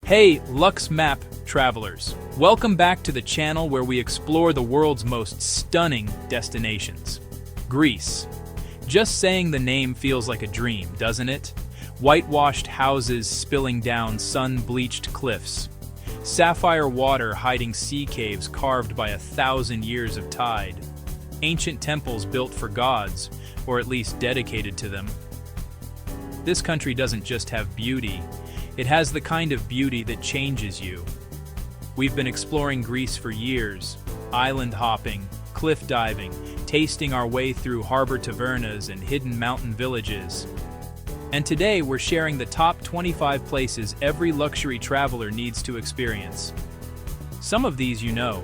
Hey, Luxe Map travelers. Welcome back to the channel where we explore the world's most stunning destinations. Greece. Just saying the name feels like a dream, doesn't it? Whitewashed houses spilling down sun-bleached cliffs. Sapphire water hiding sea caves carved by 1,000 years of tide. Ancient temples built for gods, or at least dedicated to them. This country doesn't just have beauty, it has the kind of beauty that changes you. We've been exploring Greece for years, island hopping, cliff diving, tasting our way through harbor tavernas and hidden mountain villages. And today we're sharing the top 25 places every luxury traveler needs to experience. Some of these you know.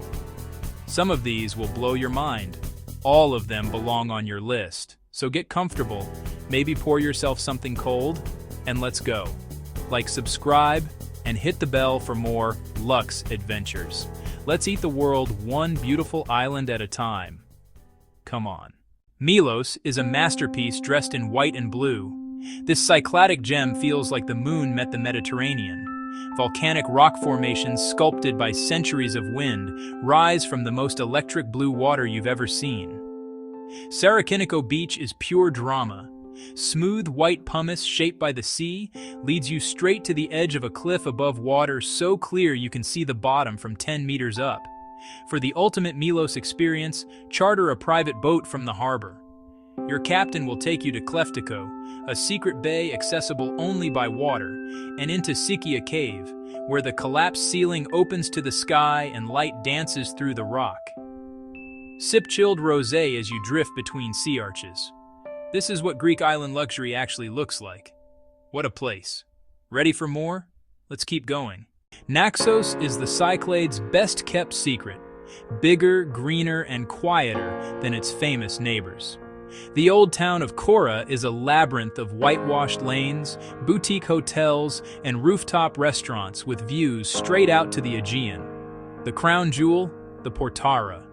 Some of these will blow your mind. All of them belong on your list. So get comfortable, maybe pour yourself something cold, and let's go. Like, subscribe, and hit the bell for more Luxe adventures. Let's eat the world one beautiful island at a time. Come on. Milos is a masterpiece dressed in white and blue. This cycladic gem feels like the moon met the Mediterranean. Volcanic rock formations sculpted by centuries of wind rise from the most electric blue water you've ever seen. Zakynthos Beach is pure drama. Smooth white pumice shaped by the sea leads you straight to the edge of a cliff above water so clear you can see the bottom from 10 meters up. For the ultimate Milos experience, charter a private boat from the harbor. Your captain will take you to Kefalonia, a secret bay accessible only by water, and into Symi cave, where the collapsed ceiling opens to the sky and light dances through the rock. Sip chilled rosé as you drift between sea arches. This is what Greek island luxury actually looks like. What a place. Ready for more? Let's keep going. Naxos is the Cyclades' best-kept secret, bigger, greener, and quieter than its famous neighbors. The old town of Kora is a labyrinth of whitewashed lanes, boutique hotels, and rooftop restaurants with views straight out to the Aegean. The crown jewel, the Portara,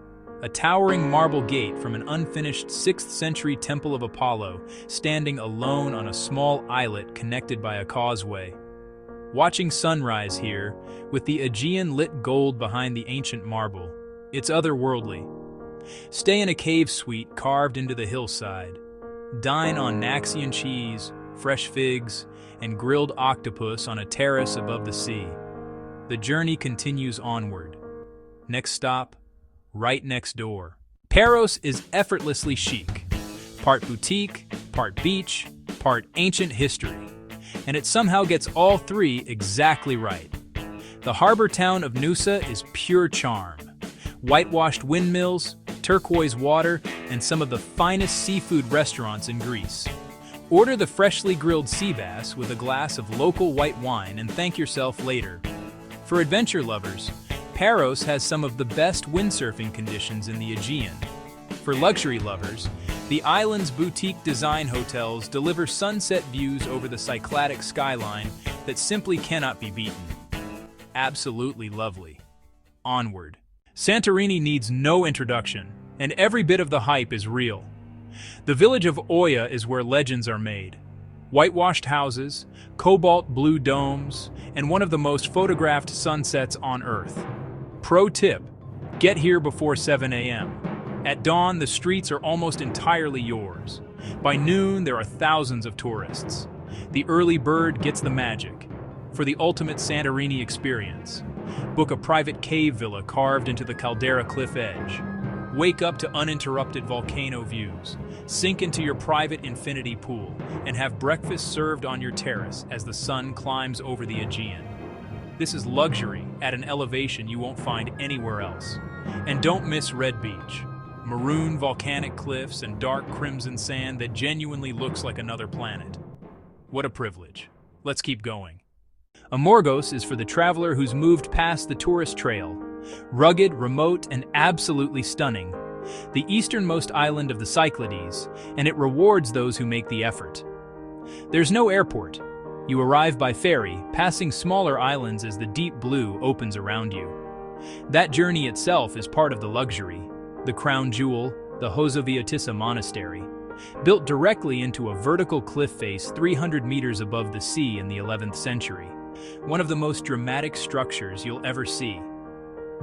a towering marble gate from an unfinished 6th century Temple of Apollo, standing alone on a small islet connected by a causeway. Watching sunrise here, with the Aegean lit gold behind the ancient marble, it's otherworldly. Stay in a cave suite carved into the hillside. Dine on Naxian cheese, fresh figs, and grilled octopus on a terrace above the sea. The journey continues onward. Next stop, right next door. Paros is effortlessly chic. Part boutique, part beach, part ancient history. And it somehow gets all three exactly right. The harbor town of Nusa is pure charm. Whitewashed windmills, turquoise water, and some of the finest seafood restaurants in Greece. Order the freshly grilled sea bass with a glass of local white wine and thank yourself later. For adventure lovers, Paros has some of the best windsurfing conditions in the Aegean. For luxury lovers, the island's boutique design hotels deliver sunset views over the Cycladic skyline that simply cannot be beaten. Absolutely lovely. Onward. Santorini needs no introduction, and every bit of the hype is real. The village of Oya is where legends are made. Whitewashed houses, cobalt blue domes, and one of the most photographed sunsets on Earth. Pro tip, get here before 7 a.m. At dawn, the streets are almost entirely yours. By noon, there are thousands of tourists. The early bird gets the magic. For the ultimate Santorini experience, book a private cave villa carved into the caldera cliff edge. Wake up to uninterrupted volcano views, sink into your private infinity pool, and have breakfast served on your terrace as the sun climbs over the Aegean. This is luxury at an elevation you won't find anywhere else. And don't miss Red Beach. Maroon volcanic cliffs and dark crimson sand that genuinely looks like another planet. What a privilege. Let's keep going. Amorgos is for the traveler who's moved past the tourist trail. Rugged, remote, and absolutely stunning. The easternmost island of the Cyclades, and it rewards those who make the effort. There's no airport. You arrive by ferry, passing smaller islands as the deep blue opens around you. That journey itself is part of the luxury. The crown jewel, the Voidokilia monastery, built directly into a vertical cliff face 300 meters above the sea in the 11th century. one of the most dramatic structures you'll ever see.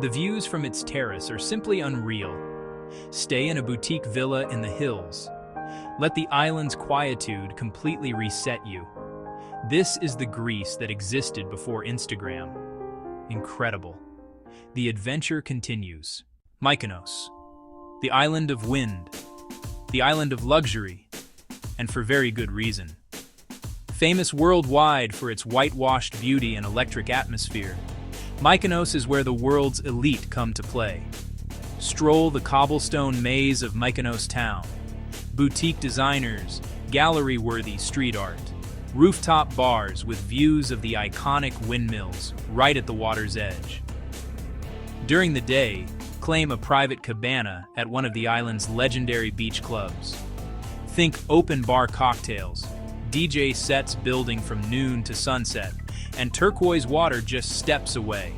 The views from its terrace are simply unreal. Stay in a boutique villa in the hills. Let the island's quietude completely reset you. This is the Greece that existed before Instagram. Incredible. The adventure continues. Mykonos, the island of wind, the island of luxury, and for very good reason. Famous worldwide for its whitewashed beauty and electric atmosphere, Mykonos is where the world's elite come to play. Stroll the cobblestone maze of Mykonos town. Boutique designers, gallery-worthy street art, rooftop bars with views of the iconic windmills right at the water's edge. During the day, claim a private cabana at one of the island's legendary beach clubs. Think open bar cocktails, DJ sets building from noon to sunset, and turquoise water just steps away.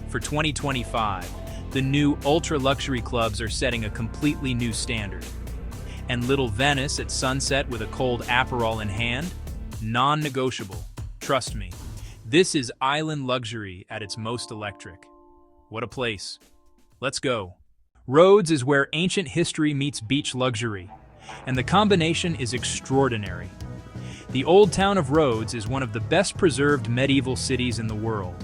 For 2025, the new ultra-luxury clubs are setting a completely new standard. And Little Venice at sunset with a cold Aperol in hand? Non-negotiable. Trust me. This is island luxury at its most electric. What a place. Let's go. Rhodes is where ancient history meets beach luxury, and the combination is extraordinary. The old town of Rhodes is one of the best preserved medieval cities in the world.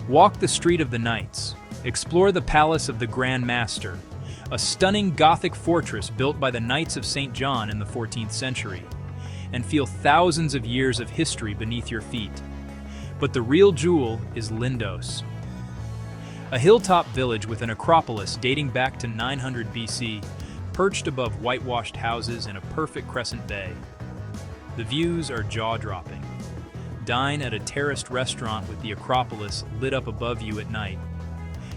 Walk the Street of the Knights, explore the Palace of the Grand Master, a stunning Gothic fortress built by the Knights of St. John in the 14th century, and feel thousands of years of history beneath your feet. But the real jewel is Lindos, a hilltop village with an acropolis dating back to 900 BC, perched above whitewashed houses in a perfect crescent bay. The views are jaw-dropping. Dine at a terraced restaurant with the Acropolis lit up above you at night.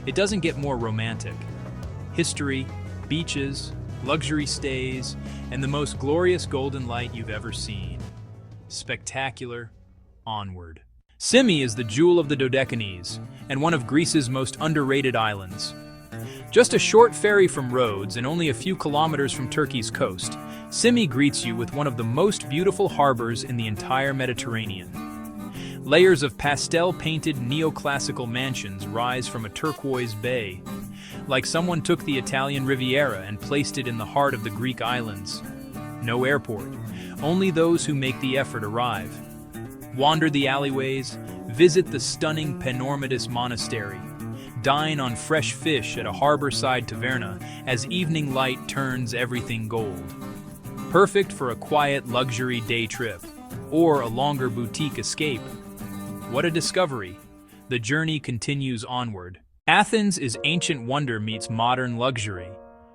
It doesn't get more romantic. History, beaches, luxury stays, and the most glorious golden light you've ever seen. Spectacular. Onward. Symi is the jewel of the Dodecanese, and one of Greece's most underrated islands. Just a short ferry from Rhodes and only a few kilometers from Turkey's coast, Symi greets you with one of the most beautiful harbors in the entire Mediterranean. Layers of pastel-painted neoclassical mansions rise from a turquoise bay, like someone took the Italian Riviera and placed it in the heart of the Greek islands. No airport, only those who make the effort arrive. Wander the alleyways, visit the stunning Panormitis Monastery, dine on fresh fish at a harborside taverna as evening light turns everything gold. Perfect for a quiet luxury day trip, or a longer boutique escape. What a discovery! The journey continues onward. Athens is ancient wonder meets modern luxury,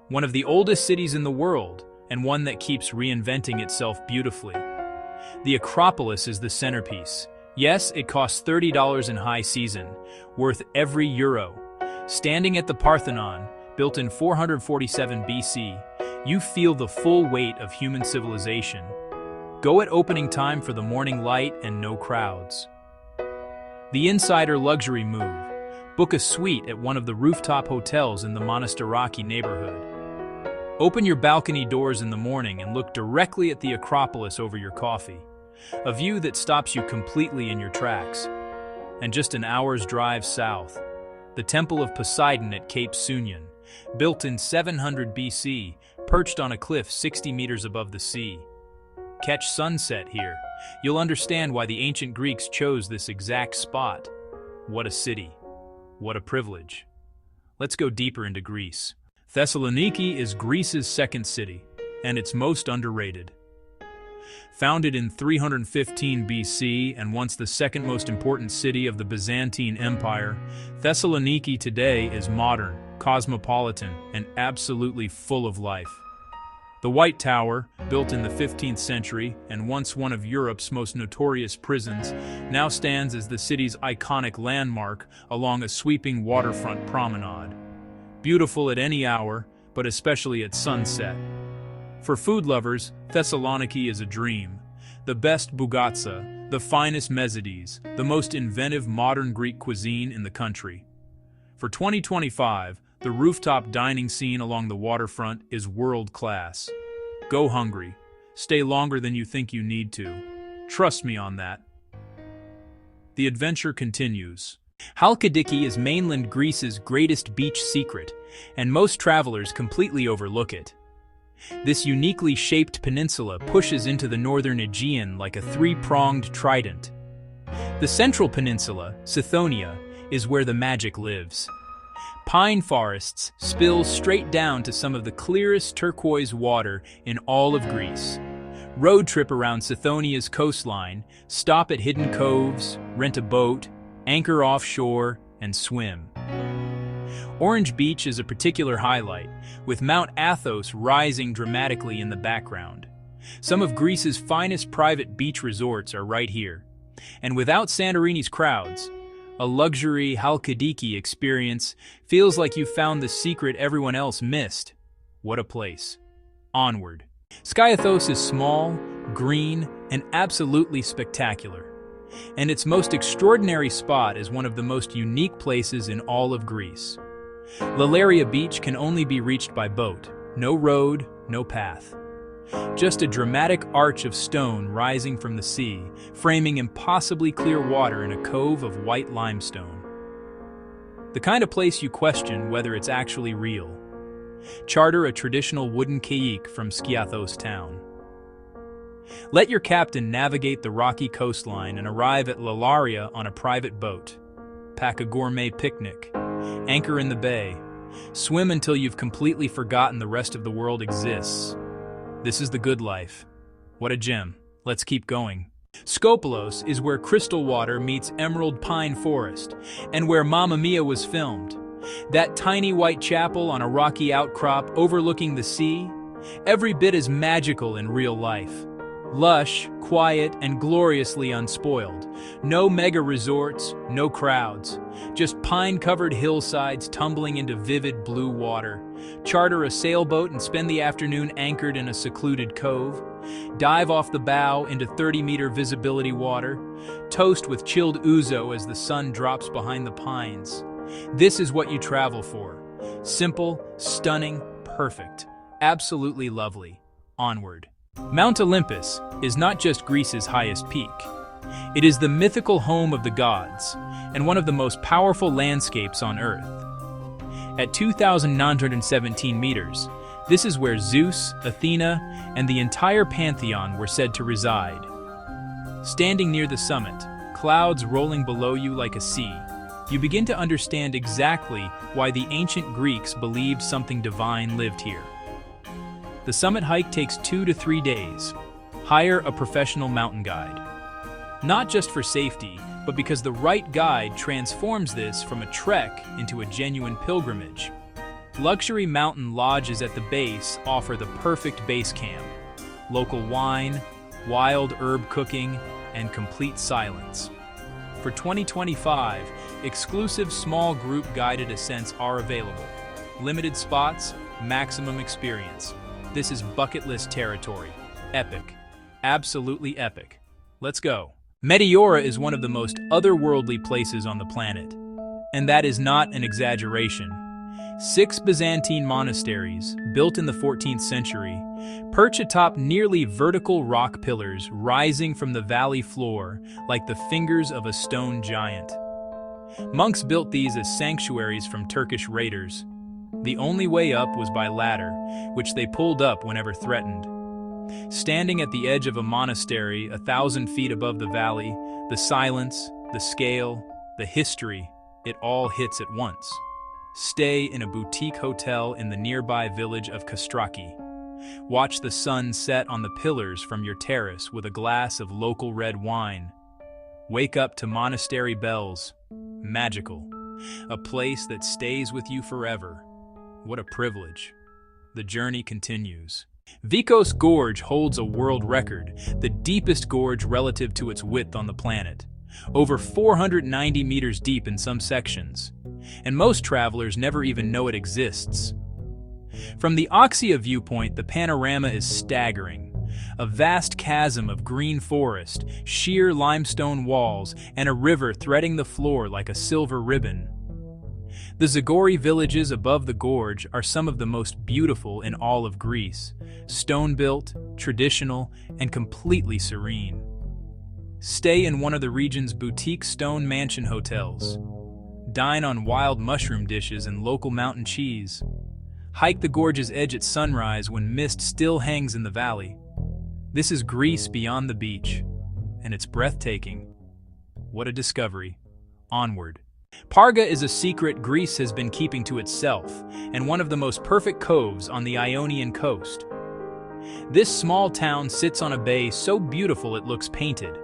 one of the oldest cities in the world, and one that keeps reinventing itself beautifully. The Acropolis is the centerpiece. Yes, it costs $30 in high season, worth every euro. Standing at the Parthenon, built in 447 BC, you feel the full weight of human civilization. Go at opening time for the morning light and no crowds. The insider luxury move. Book a suite at one of the rooftop hotels in the Monastiraki neighborhood. Open your balcony doors in the morning and look directly at the Acropolis over your coffee, a view that stops you completely in your tracks. And just an hour's drive south, the Temple of Poseidon at Cape Sunion, built in 700 BC, perched on a cliff 60 meters above the sea. Catch sunset here. You'll understand why the ancient Greeks chose this exact spot. What a city. What a privilege. Let's go deeper into Greece. Thessaloniki is Greece's second city, and it's most underrated. Founded in 315 BC and once the second most important city of the Byzantine Empire, Thessaloniki today is modern, cosmopolitan, and absolutely full of life. The White Tower, built in the 15th century and once one of Europe's most notorious prisons, now stands as the city's iconic landmark along a sweeping waterfront promenade. Beautiful at any hour, but especially at sunset. For food lovers, Thessaloniki is a dream. The best bougatsa, the finest mezzides, the most inventive modern Greek cuisine in the country. For 2025, the rooftop dining scene along the waterfront is world-class. Go hungry. Stay longer than you think you need to. Trust me on that. The adventure continues. Halkidiki is mainland Greece's greatest beach secret, and most travelers completely overlook it. This uniquely shaped peninsula pushes into the northern Aegean like a three-pronged trident. The central peninsula, Sithonia, is where the magic lives. Pine forests spill straight down to some of the clearest turquoise water in all of Greece. Road trip around Sithonia's coastline, stop at hidden coves, rent a boat, anchor offshore, and swim. Orange Beach is a particular highlight, with Mount Athos rising dramatically in the background. Some of Greece's finest private beach resorts are right here. And without Santorini's crowds, a luxury Halkidiki experience feels like you found the secret everyone else missed. What a place. Onward. Skiathos is small, green, and absolutely spectacular. And its most extraordinary spot is one of the most unique places in all of Greece. Lalaria Beach can only be reached by boat. No road, no path. Just a dramatic arch of stone rising from the sea, framing impossibly clear water in a cove of white limestone. The kind of place you question whether it's actually real. Charter a traditional wooden kayak from Skiathos town. Let your captain navigate the rocky coastline and arrive at Lalaria on a private boat. Pack a gourmet picnic. Anchor in the bay. Swim until you've completely forgotten the rest of the world exists. This is the good life. What a gem. Let's keep going. Skopelos is where crystal water meets emerald pine forest, and where Mamma Mia was filmed. That tiny white chapel on a rocky outcrop overlooking the sea, every bit as magical in real life. Lush, quiet, and gloriously unspoiled. No mega resorts, no crowds. Just pine-covered hillsides tumbling into vivid blue water. Charter a sailboat and spend the afternoon anchored in a secluded cove. Dive off the bow into 30-meter visibility water. Toast with chilled ouzo as the sun drops behind the pines. This is what you travel for. Simple, stunning, perfect. Absolutely lovely. Onward. Mount Olympus is not just Greece's highest peak. It is the mythical home of the gods, and one of the most powerful landscapes on Earth. At 2,917 meters, this is where Zeus, Athena, and the entire pantheon were said to reside. Standing near the summit, clouds rolling below you like a sea, you begin to understand exactly why the ancient Greeks believed something divine lived here. The summit hike takes 2 to 3 days. Hire a professional mountain guide. Not just for safety, but because the right guide transforms this from a trek into a genuine pilgrimage. Luxury mountain lodges at the base offer the perfect base camp. Local wine, wild herb cooking, and complete silence. For 2025, exclusive small group guided ascents are available. Limited spots, maximum experience. This is bucket list territory. Epic. Absolutely epic. Let's go. Meteora is one of the most otherworldly places on the planet. And that is not an exaggeration. 6 Byzantine monasteries, built in the 14th century, perch atop nearly vertical rock pillars rising from the valley floor like the fingers of a stone giant. Monks built these as sanctuaries from Turkish raiders. The only way up was by ladder, which they pulled up whenever threatened. Standing at the edge of a monastery 1,000 feet above the valley, the silence, the scale, the history, it all hits at once. Stay in a boutique hotel in the nearby village of Kastraki. Watch the sun set on the pillars from your terrace with a glass of local red wine. Wake up to monastery bells. Magical. A place that stays with you forever. What a privilege. The journey continues. Vikos Gorge holds a world record, the deepest gorge relative to its width on the planet. Over 490 meters deep in some sections. And most travelers never even know it exists. From the Oxia viewpoint, the panorama is staggering. A vast chasm of green forest, sheer limestone walls, and a river threading the floor like a silver ribbon. The Zagori villages above the gorge are some of the most beautiful in all of Greece, stone-built, traditional, and completely serene. Stay in one of the region's boutique stone mansion hotels. Dine on wild mushroom dishes and local mountain cheese. Hike the gorge's edge at sunrise when mist still hangs in the valley. This is Greece beyond the beach, and it's breathtaking. What a discovery. Onward. Parga is a secret Greece has been keeping to itself, and one of the most perfect coves on the Ionian coast. This small town sits on a bay so beautiful it looks painted.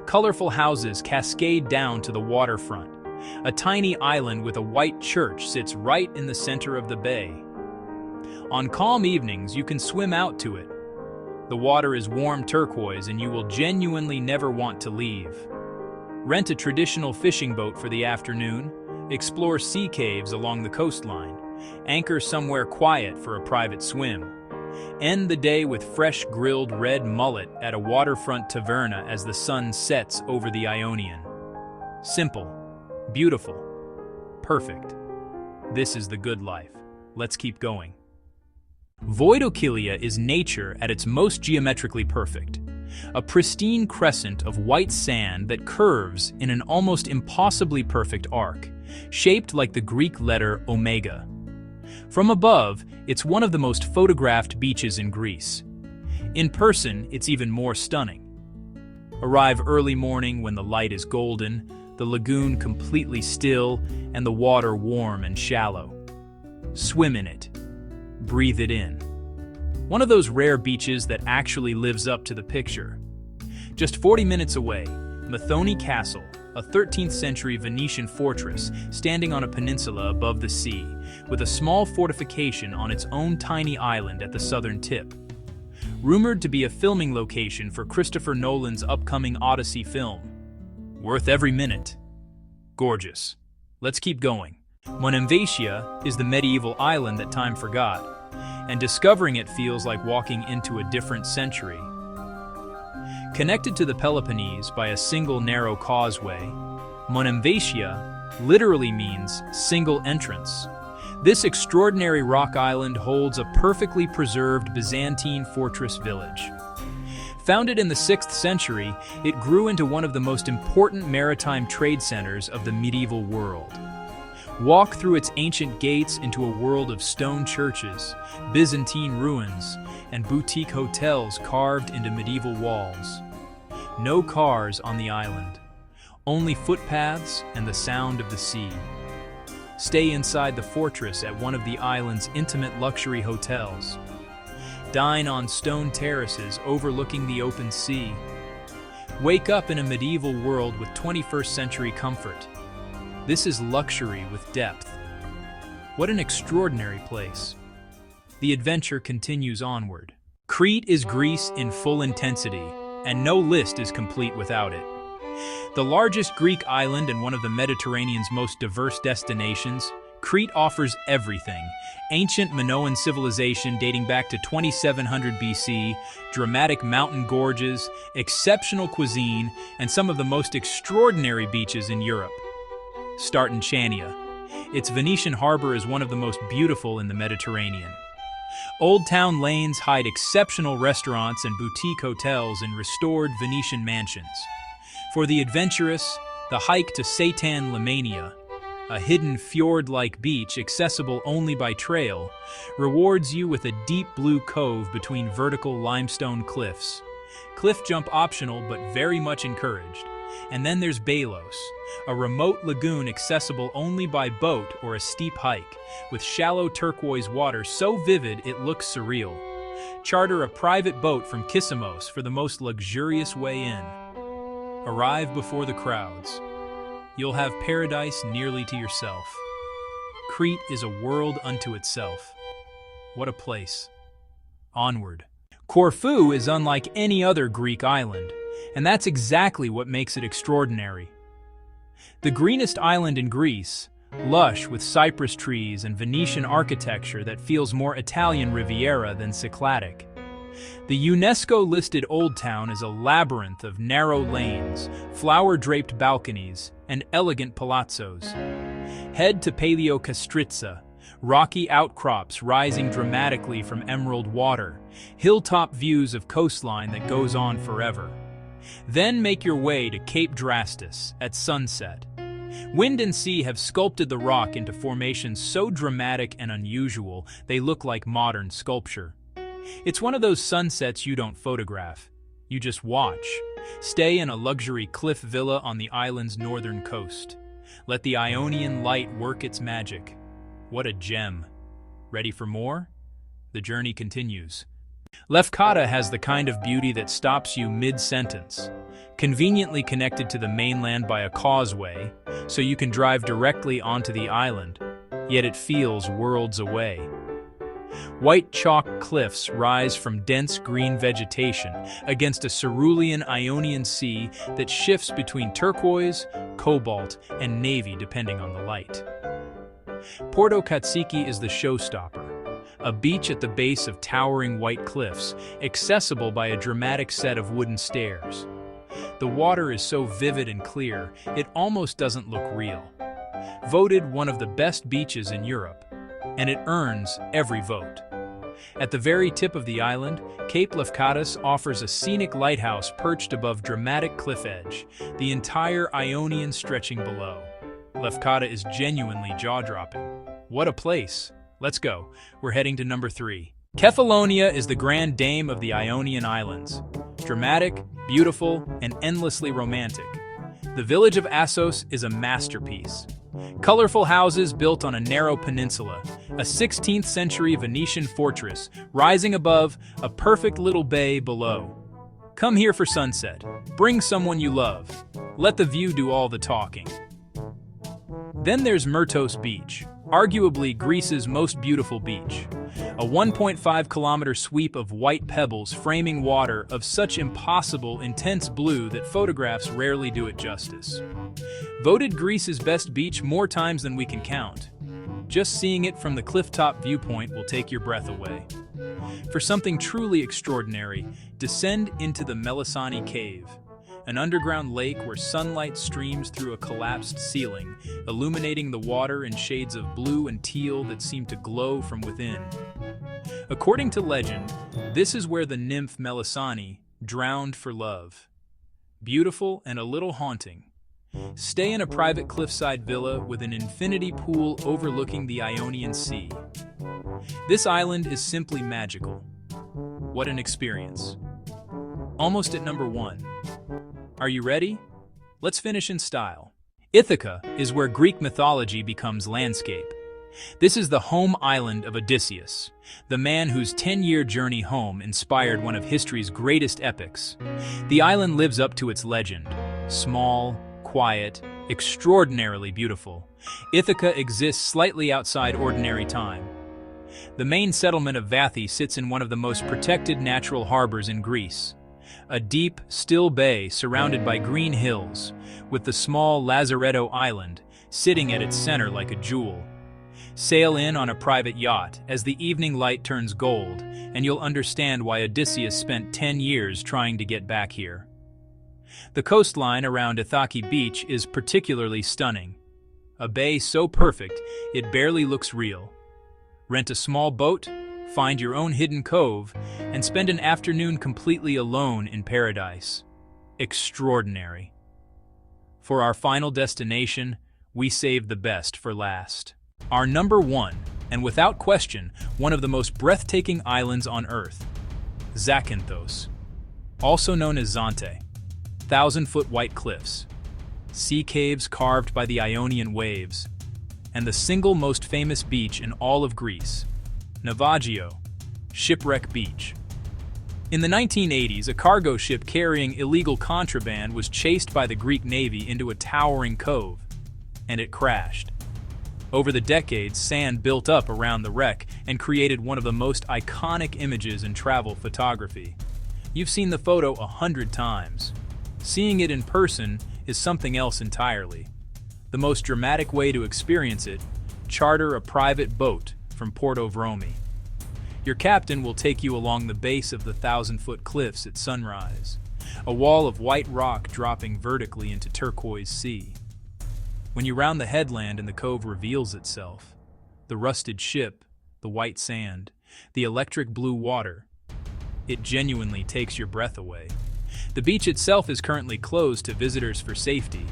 Colorful houses cascade down to the waterfront. A tiny island with a white church sits right in the center of the bay. On calm evenings, you can swim out to it. The water is warm turquoise and you will genuinely never want to leave. Rent a traditional fishing boat for the afternoon, explore sea caves along the coastline, anchor somewhere quiet for a private swim. End the day with fresh grilled red mullet at a waterfront taverna as the sun sets over the Ionian. Simple, beautiful, perfect. This is the good life. Let's keep going. Voidokilia is nature at its most geometrically perfect. A pristine crescent of white sand that curves in an almost impossibly perfect arc, shaped like the Greek letter omega. From above, it's one of the most photographed beaches in Greece. In person, it's even more stunning. Arrive early morning when the light is golden, the lagoon completely still, and the water warm and shallow. Swim in it. Breathe it in. One of those rare beaches that actually lives up to the picture. Just 40 minutes away, Methoni Castle, a 13th century Venetian fortress standing on a peninsula above the sea, with a small fortification on its own tiny island at the southern tip. Rumored to be a filming location for Christopher Nolan's upcoming Odyssey film. Worth every minute. Gorgeous. Let's keep going. Monemvasia is the medieval island that time forgot, and discovering it feels like walking into a different century. Connected to the Peloponnese by a single narrow causeway, Monemvasia literally means single entrance. This extraordinary rock island holds a perfectly preserved Byzantine fortress village. Founded in the 6th century, it grew into one of the most important maritime trade centers of the medieval world. Walk through its ancient gates into a world of stone churches, Byzantine ruins, and boutique hotels carved into medieval walls. No cars on the island, only footpaths and the sound of the sea. Stay inside the fortress at one of the island's intimate luxury hotels. Dine on stone terraces overlooking the open sea. Wake up in a medieval world with 21st century comfort. This is luxury with depth. What an extraordinary place. The adventure continues onward. Crete is Greece in full intensity, and no list is complete without it. The largest Greek island and one of the Mediterranean's most diverse destinations, Crete offers everything. Ancient Minoan civilization dating back to 2700 BC, dramatic mountain gorges, exceptional cuisine, and some of the most extraordinary beaches in Europe. Start in Chania. Its Venetian harbor is one of the most beautiful in the Mediterranean. Old town lanes hide exceptional restaurants and boutique hotels in restored Venetian mansions. For the adventurous, the hike to Seitan Limania, a hidden fjord-like beach accessible only by trail, rewards you with a deep blue cove between vertical limestone cliffs. Cliff jump optional but very much encouraged. And then there's Meteora, a remote lagoon accessible only by boat or a steep hike, with shallow turquoise water so vivid it looks surreal. Charter a private boat from Kefalonia for the most luxurious way in. Arrive before the crowds. You'll have paradise nearly to yourself. Crete is a world unto itself. What a place. Onward. Corfu is unlike any other Greek island, and that's exactly what makes it extraordinary. The greenest island in Greece, lush with cypress trees and Venetian architecture that feels more Italian Riviera than Cycladic. The UNESCO-listed Old Town is a labyrinth of narrow lanes, flower-draped balconies, and elegant palazzos. Head to Paleokastritsa, rocky outcrops rising dramatically from emerald water, hilltop views of coastline that goes on forever. Then make your way to Cape Drastis at sunset. Wind and sea have sculpted the rock into formations so dramatic and unusual they look like modern sculpture. It's one of those sunsets you don't photograph. You just watch. Stay in a luxury cliff villa on the island's northern coast. Let the Ionian light work its magic. What a gem. Ready for more? The journey continues. Lefkada has the kind of beauty that stops you mid-sentence. Conveniently connected to the mainland by a causeway, so you can drive directly onto the island, yet it feels worlds away. White chalk cliffs rise from dense green vegetation against a cerulean Ionian sea that shifts between turquoise, cobalt, and navy depending on the light. Voidokilia is the showstopper, a beach at the base of towering white cliffs, accessible by a dramatic set of wooden stairs. The water is so vivid and clear, it almost doesn't look real. Voted one of the best beaches in Europe, and it earns every vote. At the very tip of the island, Cape Lefkada offers a scenic lighthouse perched above dramatic cliff edge, the entire Ionian stretching below. Lefkada is genuinely jaw-dropping. What a place! Let's go. We're heading to number 3. Kefalonia is the grand dame of the Ionian Islands. Dramatic, beautiful, and endlessly romantic. The village of Naxos is a masterpiece. Colorful houses built on a narrow peninsula, a 16th century Venetian fortress rising above a perfect little bay below. Come here for sunset. Bring someone you love. Let the view do all the talking. Then there's Myrtos Beach, arguably Greece's most beautiful beach. A 1.5-kilometer sweep of white pebbles framing water of such impossible, intense blue that photographs rarely do it justice. Voted Greece's best beach more times than we can count. Just seeing it from the clifftop viewpoint will take your breath away. For something truly extraordinary, descend into the Melisani Cave, an underground lake where sunlight streams through a collapsed ceiling, illuminating the water in shades of blue and teal that seem to glow from within. According to legend, this is where the nymph Melisani drowned for love. Beautiful and a little haunting. Stay in a private cliffside villa with an infinity pool overlooking the Ionian Sea. This island is simply magical. What an experience. Almost at number 1. Are you ready? Let's finish in style. Ithaca is where Greek mythology becomes landscape. This is the home island of Odysseus, the man whose 10-year journey home inspired one of history's greatest epics. The island lives up to its legend. Small, quiet, extraordinarily beautiful, Ithaca exists slightly outside ordinary time. The main settlement of Vathi sits in one of the most protected natural harbors in Greece. A deep, still bay surrounded by green hills, with the small Lazaretto Island sitting at its center like a jewel. Sail in on a private yacht as the evening light turns gold, and you'll understand why Odysseus spent 10 years trying to get back here. The coastline around Ithaca Beach is particularly stunning. A bay so perfect, it barely looks real. Rent a small boat, find your own hidden cove, and spend an afternoon completely alone in paradise. Extraordinary. For our final destination, we saved the best for last. Our number 1, and without question, one of the most breathtaking islands on Earth, Zakynthos, also known as Zante. 1,000-foot white cliffs, sea caves carved by the Ionian waves, and the single most famous beach in all of Greece, Navajo, Shipwreck Beach. In the 1980s, a cargo ship carrying illegal contraband was chased by the Greek Navy into a towering cove, and it crashed. Over the decades, sand built up around the wreck and created one of the most iconic images in travel photography. You've seen the photo 100 times. Seeing it in person is something else entirely. The most dramatic way to experience it, charter a private boat from Porto Vromi. Your captain will take you along the base of the 1,000-foot cliffs at sunrise, a wall of white rock dropping vertically into turquoise sea. When you round the headland and the cove reveals itself, the rusted ship, the white sand, the electric blue water, it genuinely takes your breath away. The beach itself is currently closed to visitors for safety,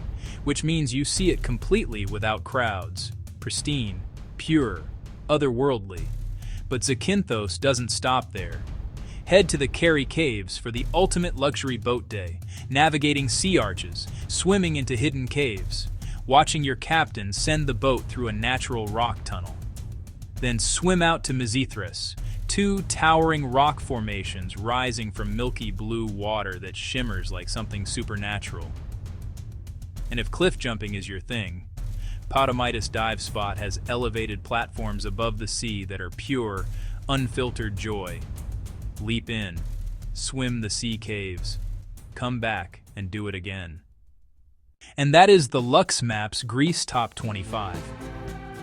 which means you see it completely without crowds. Pristine, pure, otherworldly. But Zakynthos doesn't stop there. Head to the Keri Caves for the ultimate luxury boat day, navigating sea arches, swimming into hidden caves, watching your captain send the boat through a natural rock tunnel. Then swim out to Mythical, two towering rock formations rising from milky blue water that shimmers like something supernatural. And if cliff jumping is your thing, Paros dive spot has elevated platforms above the sea that are pure, unfiltered joy. Leap in, swim the sea caves, come back and do it again. And that is the Luxe Maps Greece Top 25.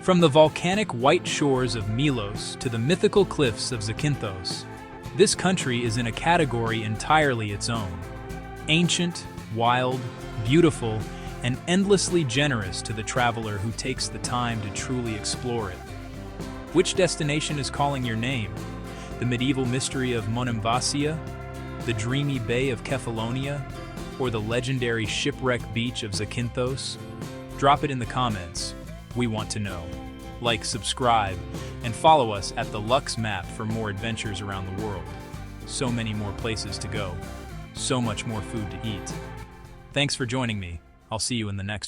From the volcanic white shores of Milos to the mythical cliffs of Zakynthos, this country is in a category entirely its own. Ancient, wild, beautiful, and endlessly generous to the traveler who takes the time to truly explore it. Which destination is calling your name? The medieval mystery of Monemvasia, the dreamy bay of Kefalonia, or the legendary shipwreck beach of Zakynthos? Drop it in the comments. We want to know. Like, subscribe, and follow us at the Luxe Map for more adventures around the world. So many more places to go. So much more food to eat. Thanks for joining me. I'll see you in the next one.